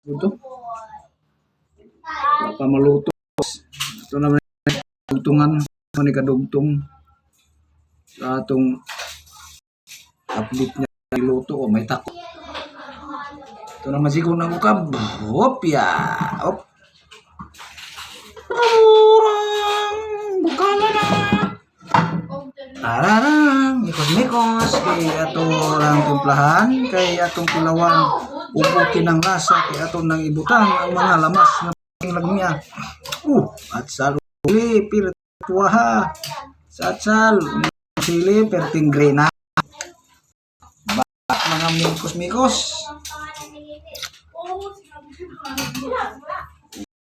Ito. Wala pa maluto. Ito naman dugtungan. Ano ni kadugtong sa atong update niya niluto. O may tako. Ito naman siguro ng ukab. Hop ya. Hop. Bukala na. Tararang. Mikos-mikos. Kay ato lang timplahan. Kay atong kilawan. Upukin ang lasa. Kay atong nang ibutan ang mga lamas na lagnya. At sa luli. Pirtuaha. Sa atsal. Sili. Perting grena. Bak mga mikos-mikos.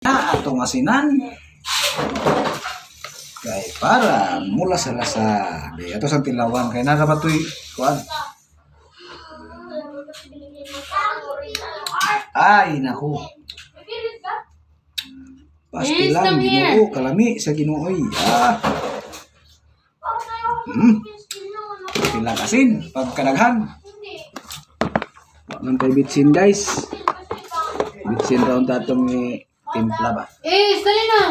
Na atong asinan. Kay para mula sa lasa. Di ato sa tilawan kay nara ba toy kuan. Ay naku. Pastilan Ginoo kalami sa Ginooy. Pila kasin pagkadaghan. Wa man tay bitsin guys. Bitsin raw tatong timpla ba. Dali na.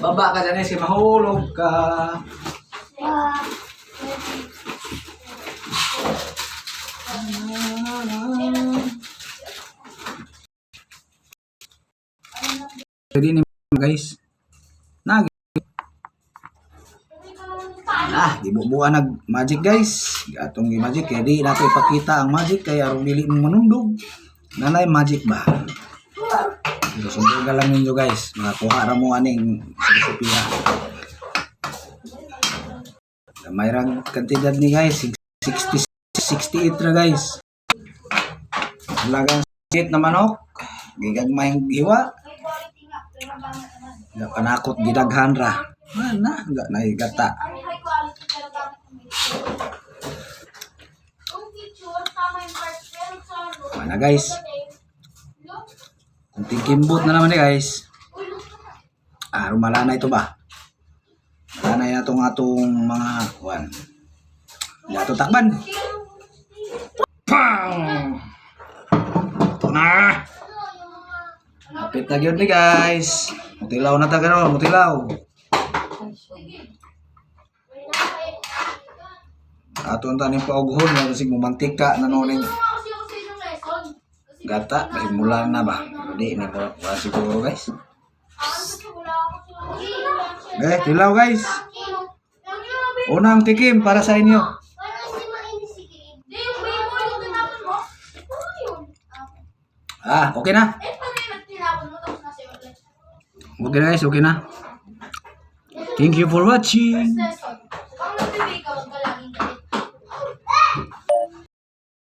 Baba ka dyan si mahulog ka. Jadi ni guys. Dibubuan nag magic guys. Atong gi-magic kay di nato ipakita ang magic kay aron dili mo manundog. Nanay magic ba? Susunod ka lang ninyo guys. Makakuha ra mo aning resipiya. Mayroong kantidad ni guys. 68 ra guys. Lagang sit na manok. Gigagmayng hiwa. Nga panakot gidaghan ra. Mana enggak naik gata. Mana guys? Kunting kimbot na naman guys. Rumala na ito ba? Wala na itong atong mga kuwan. Ito takban. Pang! Ito na. Kapit na yun guys. Mutilaw na taga mutilaw. Ato ang taning paughon na kasi mumantika na noning gata kasi mula na ba? Hindi na po siguro guys. Tilaw guys. Unang tikim para sa inyo. Okay na. Okay na guys, okay na. Thank you for watching.